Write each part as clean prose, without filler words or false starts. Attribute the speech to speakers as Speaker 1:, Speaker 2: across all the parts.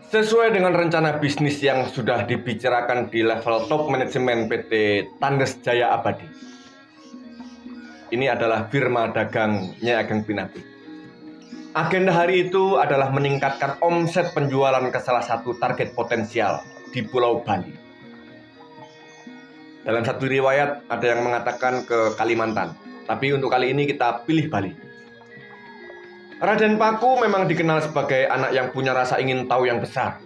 Speaker 1: Sesuai dengan rencana bisnis yang sudah dibicarakan di level top manajemen PT Tandes Jaya Abadi. Ini adalah firma dagang Nyai Ageng Pinati. Agenda hari itu adalah meningkatkan omset penjualan ke salah satu target potensial di Pulau Bali. Dalam satu riwayat ada yang mengatakan ke Kalimantan, tapi untuk kali ini kita pilih Bali. Raden Paku memang dikenal sebagai anak yang punya rasa ingin tahu yang besar.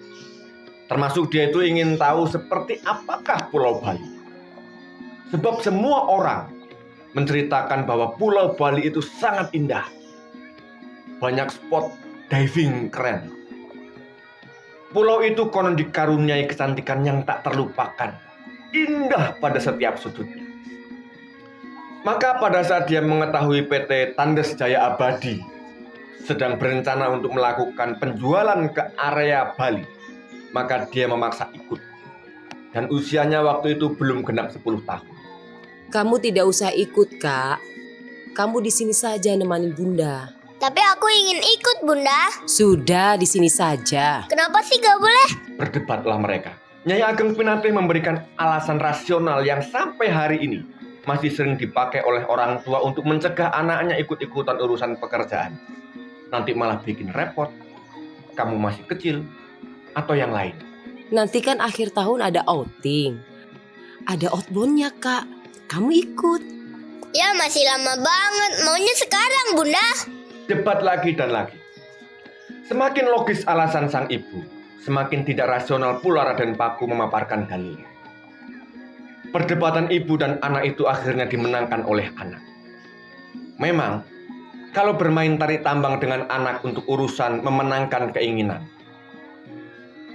Speaker 1: Termasuk dia itu ingin tahu seperti apakah Pulau Bali. Sebab semua orang menceritakan bahwa Pulau Bali itu sangat indah. Banyak spot diving keren. Pulau itu konon dikaruniai kecantikan yang tak terlupakan. Indah pada setiap sudutnya. Maka pada saat dia mengetahui PT Tandes Jaya Abadi sedang berencana untuk melakukan penjualan ke area Bali, maka dia memaksa ikut. Dan usianya waktu itu belum genap 10 tahun.
Speaker 2: Kamu tidak usah ikut, Kak. Kamu di sini saja nemani Bunda.
Speaker 3: Tapi aku ingin ikut, Bunda.
Speaker 2: Sudah, di sini saja.
Speaker 3: Kenapa sih gak boleh?
Speaker 1: Berdebatlah mereka. Nyai Ageng Pinati memberikan alasan rasional yang sampai hari ini masih sering dipakai oleh orang tua untuk mencegah anaknya ikut-ikutan urusan pekerjaan. Nanti malah bikin repot, kamu masih kecil, atau yang lain.
Speaker 2: Nanti kan akhir tahun ada outing. Ada outbound-nya, Kak. Kamu ikut.
Speaker 3: Ya masih lama banget, maunya sekarang, Bunda.
Speaker 1: Debat lagi dan lagi. Semakin logis alasan sang ibu, semakin tidak rasional pula Raden Paku memaparkan dalilnya. Perdebatan ibu dan anak itu akhirnya dimenangkan oleh anak. Memang, kalau bermain tarik tambang dengan anak untuk urusan memenangkan keinginan,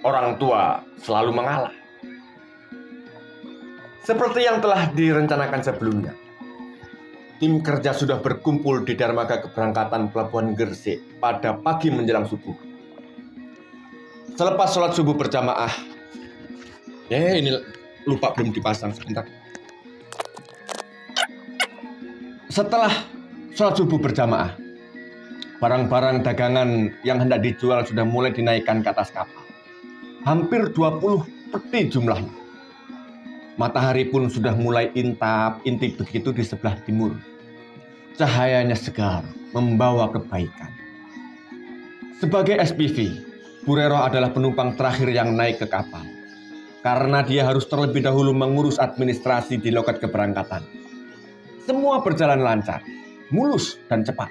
Speaker 1: orang tua selalu mengalah. Seperti yang telah direncanakan sebelumnya, tim kerja sudah berkumpul di dermaga keberangkatan Pelabuhan Gresik pada pagi menjelang subuh. Selepas sholat subuh berjamaah, ini lupa belum dipasang sebentar. Setelah sholat subuh berjamaah, barang-barang dagangan yang hendak dijual sudah mulai dinaikkan ke atas kapal. Hampir 20 peti jumlahnya. Matahari pun sudah mulai intip begitu di sebelah timur. Cahayanya segar, membawa kebaikan. Sebagai SPV, Burero adalah penumpang terakhir yang naik ke kapal. Karena dia harus terlebih dahulu mengurus administrasi di loket keberangkatan. Semua berjalan lancar, mulus dan cepat.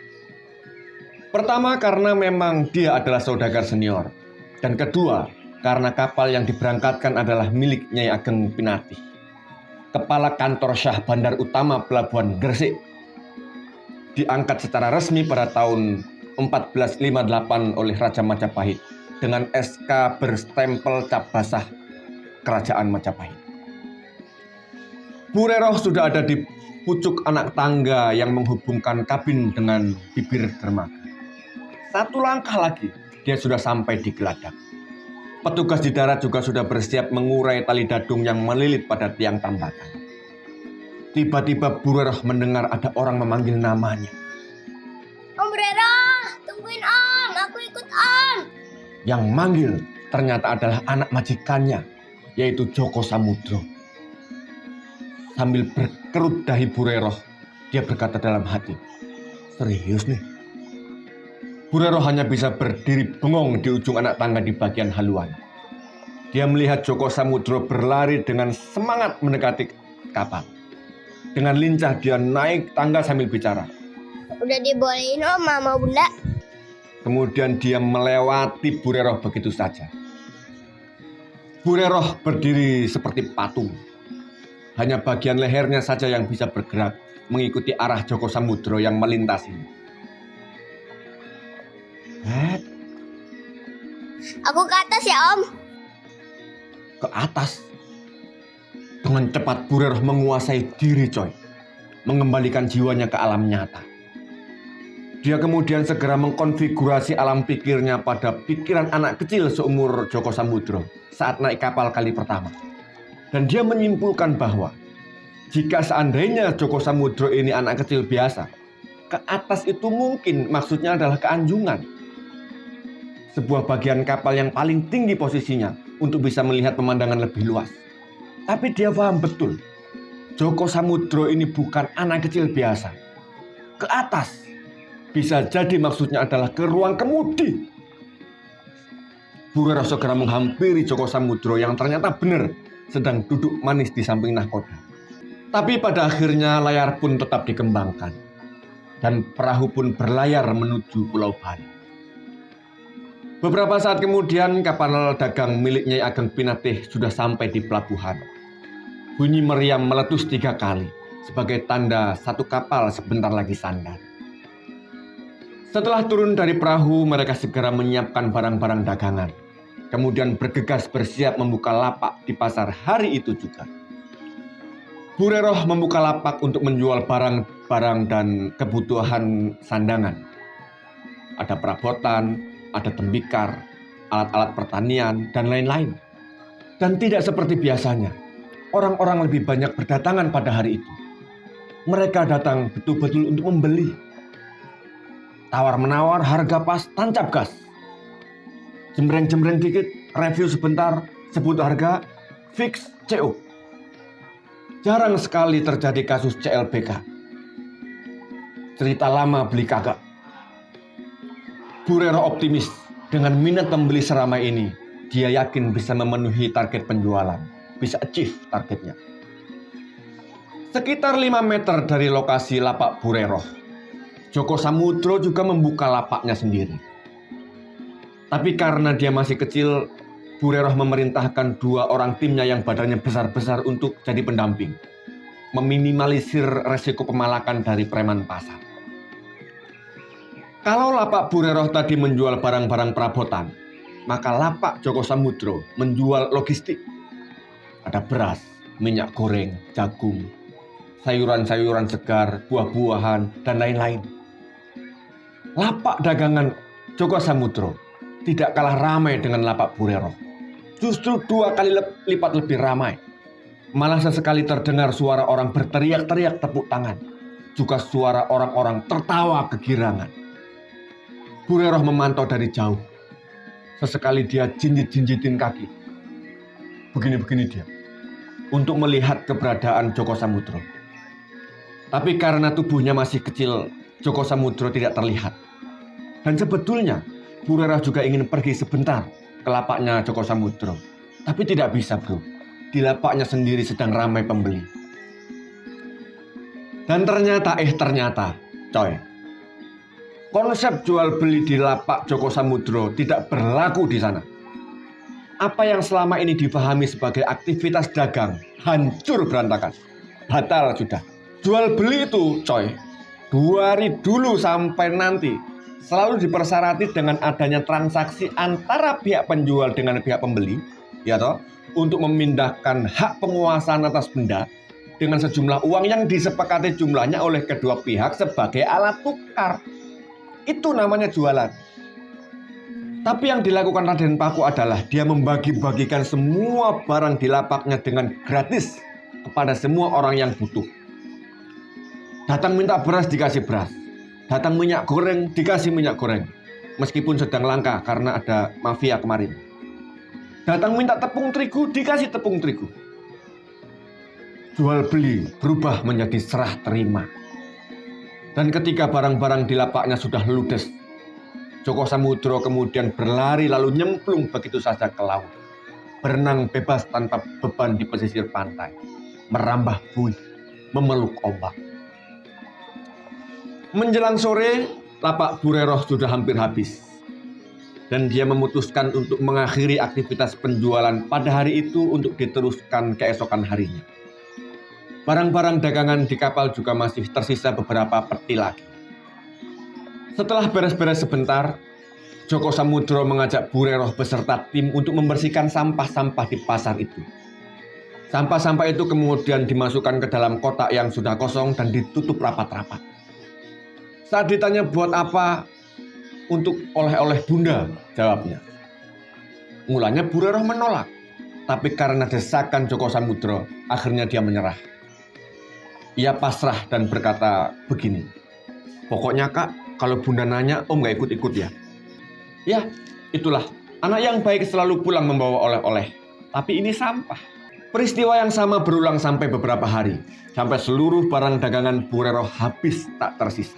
Speaker 1: Pertama karena memang dia adalah saudagar senior. Dan kedua, karena kapal yang diberangkatkan adalah milik Nyai Ageng Pinati, Kepala Kantor Syah Bandar Utama Pelabuhan Gresik. Diangkat secara resmi pada tahun 1458 oleh Raja Majapahit dengan SK berstempel cap basah Kerajaan Majapahit. Burero sudah ada di pucuk anak tangga yang menghubungkan kabin dengan bibir dermaga. Satu langkah lagi, dia sudah sampai di geladak. Petugas di darat juga sudah bersiap mengurai tali dadung yang melilit pada tiang tambakan. Tiba-tiba Burero mendengar ada orang memanggil namanya.
Speaker 3: Om Brera, tungguin Om, aku ikut Om.
Speaker 1: Yang manggil ternyata adalah anak majikannya, yaitu Joko Samudro. Sambil berkerut dahi Burero, dia berkata dalam hati, serius nih? Burero hanya bisa berdiri bengong di ujung anak tangga di bagian haluan. Dia melihat Joko Samudro berlari dengan semangat mendekati kapal. Dengan lincah dia naik tangga sambil bicara.
Speaker 3: Udah dibolehin Om sama Bunda.
Speaker 1: Kemudian dia melewati Burero begitu saja. Burero berdiri seperti patung. Hanya bagian lehernya saja yang bisa bergerak mengikuti arah Joko Samudro yang melintasinya.
Speaker 3: Aku ke atas ya Om.
Speaker 1: Ke atas. Dengan cepat Burero menguasai diri coy. Mengembalikan jiwanya ke alam nyata. Dia kemudian segera mengkonfigurasi alam pikirnya pada pikiran anak kecil seumur Joko Samudro saat naik kapal kali pertama. Dan dia menyimpulkan bahwa jika seandainya Joko Samudro ini anak kecil biasa, ke atas itu mungkin maksudnya adalah ke Anjungan. sebuah bagian kapal yang paling tinggi posisinya untuk bisa melihat pemandangan lebih luas. Tapi dia paham betul, Joko Samudro ini bukan anak kecil biasa. Ke atas, bisa jadi maksudnya adalah ke ruang kemudi. Bureroh segera menghampiri Joko Samudro yang ternyata benar sedang duduk manis di samping nahkoda. Tapi pada akhirnya layar pun tetap dikembangkan dan perahu pun berlayar menuju Pulau Bali. Beberapa saat kemudian kapal dagang milik Nyai Ageng Pinatih sudah sampai di pelabuhan. Bunyi meriam meletus 3 kali sebagai tanda satu kapal sebentar lagi sandar. Setelah turun dari perahu, mereka segera menyiapkan barang-barang dagangan. Kemudian bergegas bersiap membuka lapak di pasar hari itu juga. Bureroh membuka lapak untuk menjual barang-barang dan kebutuhan sandangan. Ada perabotan, ada tembikar, alat-alat pertanian, dan lain-lain. Dan tidak seperti biasanya, orang-orang lebih banyak berdatangan pada hari itu. Mereka datang betul-betul untuk membeli. Tawar-menawar, harga pas, tancap gas. Jembreng-jembreng dikit, review sebentar, sebut harga, fix, CO. Jarang sekali terjadi kasus CLBK. Cerita lama beli kagak. Bureroh optimis dengan minat pembeli seramai ini, dia yakin bisa memenuhi target penjualan, bisa achieve targetnya. Sekitar 5 meter dari lokasi lapak Bureroh, Joko Samudro juga membuka lapaknya sendiri. Tapi karena dia masih kecil, Bureroh memerintahkan 2 orang timnya yang badannya besar-besar untuk jadi pendamping, meminimalisir resiko pemalakan dari preman pasar. Kalau lapak Bureroh tadi menjual barang-barang perabotan, maka lapak Joko Samudro menjual logistik. Ada beras, minyak goreng, jagung, sayuran-sayuran segar, buah-buahan, dan lain-lain. Lapak dagangan Joko Samudro tidak kalah ramai dengan lapak Bureroh. Justru 2 kali lipat lebih ramai. Malah sesekali terdengar suara orang berteriak-teriak tepuk tangan. Juga suara orang-orang tertawa kegirangan. Bureroh memantau dari jauh. Sesekali dia jinjit-jinjitin kaki. Begini-begini dia. Untuk melihat keberadaan Joko Samudro. Tapi karena tubuhnya masih kecil, Joko Samudro tidak terlihat. Dan sebetulnya, Bureroh juga ingin pergi sebentar ke lapaknya Joko Samudro. Tapi tidak bisa, bro. Di lapaknya sendiri sedang ramai pembeli. Dan ternyata, coy. Konsep jual beli di lapak Joko Samudro tidak berlaku di sana. Apa yang selama ini dipahami sebagai aktivitas dagang hancur berantakan. Batal sudah. Jual beli itu, coy, dari dulu sampai nanti selalu dipersyaratkan dengan adanya transaksi antara pihak penjual dengan pihak pembeli, ya toh, untuk memindahkan hak penguasaan atas benda dengan sejumlah uang yang disepakati jumlahnya oleh kedua pihak sebagai alat tukar. Itu namanya jualan. Tapi yang dilakukan Raden Paku adalah dia membagi-bagikan semua barang di lapaknya dengan gratis kepada semua orang yang butuh. Datang minta beras dikasih beras. Datang minyak goreng dikasih minyak goreng. Meskipun sedang langka karena ada mafia kemarin. Datang minta tepung terigu dikasih tepung terigu. Jual beli berubah menjadi serah terima. Dan ketika barang-barang di lapaknya sudah ludes, Joko Samudro kemudian berlari lalu nyemplung begitu saja ke laut. Berenang bebas tanpa beban di pesisir pantai. Merambah buih, memeluk ombak. Menjelang sore, lapak Bureroh sudah hampir habis. Dan dia memutuskan untuk mengakhiri aktivitas penjualan pada hari itu untuk diteruskan keesokan harinya. Barang-barang dagangan di kapal juga masih tersisa beberapa peti lagi. Setelah beres-beres sebentar, Joko Samudro mengajak Bureroh beserta tim untuk membersihkan sampah-sampah di pasar itu. Sampah-sampah itu kemudian dimasukkan ke dalam kotak yang sudah kosong dan ditutup rapat-rapat. Saat ditanya buat apa, untuk oleh-oleh bunda, jawabnya. Mulanya Bureroh menolak, tapi karena desakan Joko Samudro, akhirnya dia menyerah. Ia pasrah dan berkata begini, pokoknya kak, kalau bunda nanya om gak ikut-ikut ya. Ya, Itulah, anak yang baik selalu pulang membawa oleh-oleh. Tapi ini sampah. Peristiwa yang sama berulang sampai beberapa hari. Sampai seluruh barang dagangan Bu Rero habis tak tersisa.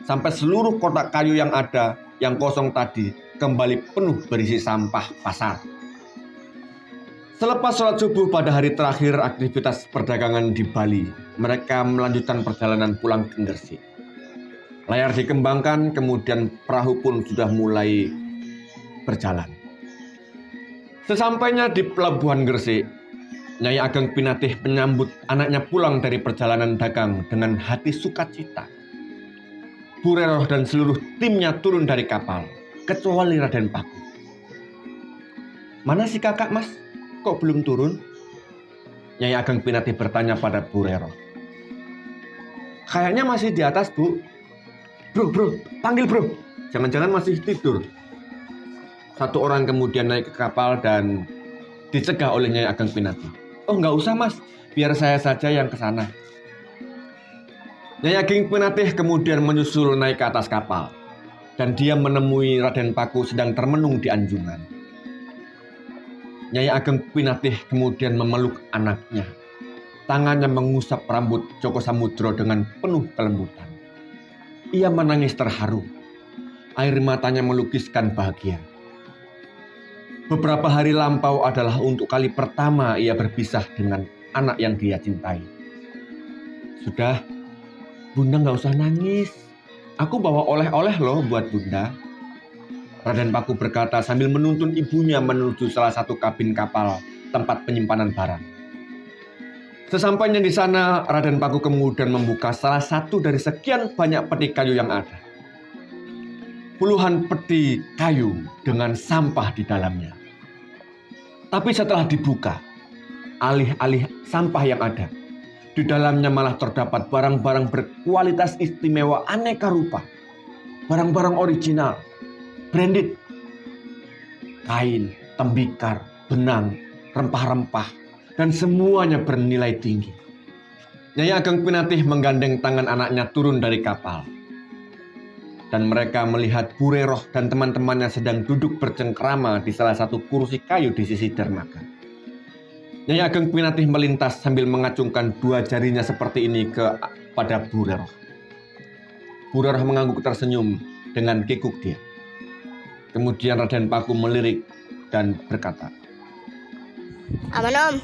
Speaker 1: Sampai seluruh kotak kayu yang ada, yang kosong tadi, kembali penuh berisi sampah pasar. Selepas sholat subuh pada hari terakhir aktivitas perdagangan di Bali, mereka melanjutkan perjalanan pulang ke Gresik. Layar dikembangkan, kemudian perahu pun sudah mulai berjalan. Sesampainya di pelabuhan Gresik, Nyai Ageng Pinatih menyambut anaknya pulang dari perjalanan dagang dengan hati sukacita. Bu Rero dan seluruh timnya turun dari kapal, kecuali Raden Paku. "Mana si kakak, Mas? Kok belum turun?" Nyai Ageng Pinatih bertanya pada Bu Rero. "Kayaknya masih di atas, Bu." Bro, panggil bro. Jangan-jangan masih tidur." Satu orang kemudian naik ke kapal dan dicegah oleh Nyai Ageng Pinatih. "Oh, nggak usah, Mas. Biar saya saja yang ke sana." Nyai Ageng Pinatih kemudian menyusul naik ke atas kapal. Dan dia menemui Raden Paku sedang termenung di anjungan. Nyai Ageng Pinatih kemudian memeluk anaknya. Tangannya mengusap rambut Joko Samudro dengan penuh kelembutan. Ia menangis terharu. Air matanya melukiskan bahagia. Beberapa hari lampau adalah untuk kali pertama ia berpisah dengan anak yang dia cintai. "Sudah, Bunda nggak usah nangis. Aku bawa oleh-oleh loh buat Bunda." Raden Paku berkata sambil menuntun ibunya menuju salah satu kabin kapal tempat penyimpanan barang. Sesampainya di sana, Raden Paku kemudian membuka salah satu dari sekian banyak peti kayu yang ada. Puluhan peti kayu dengan sampah di dalamnya. Tapi setelah dibuka, alih-alih sampah yang ada, di dalamnya malah terdapat barang-barang berkualitas istimewa aneka rupa. Barang-barang original, branded. Kain, tembikar, benang, rempah-rempah, dan semuanya bernilai tinggi. Nyai Ageng Pinatih menggandeng tangan anaknya turun dari kapal. Dan mereka melihat Bu Rero dan teman-temannya sedang duduk bercengkrama di salah satu kursi kayu di sisi dermaga. Nyai Ageng Pinatih melintas sambil mengacungkan dua jarinya seperti ini kepada Bu Rero. Bu Rero mengangguk tersenyum dengan kikuk dia. Kemudian Raden Paku melirik dan berkata,
Speaker 3: Aman, Om.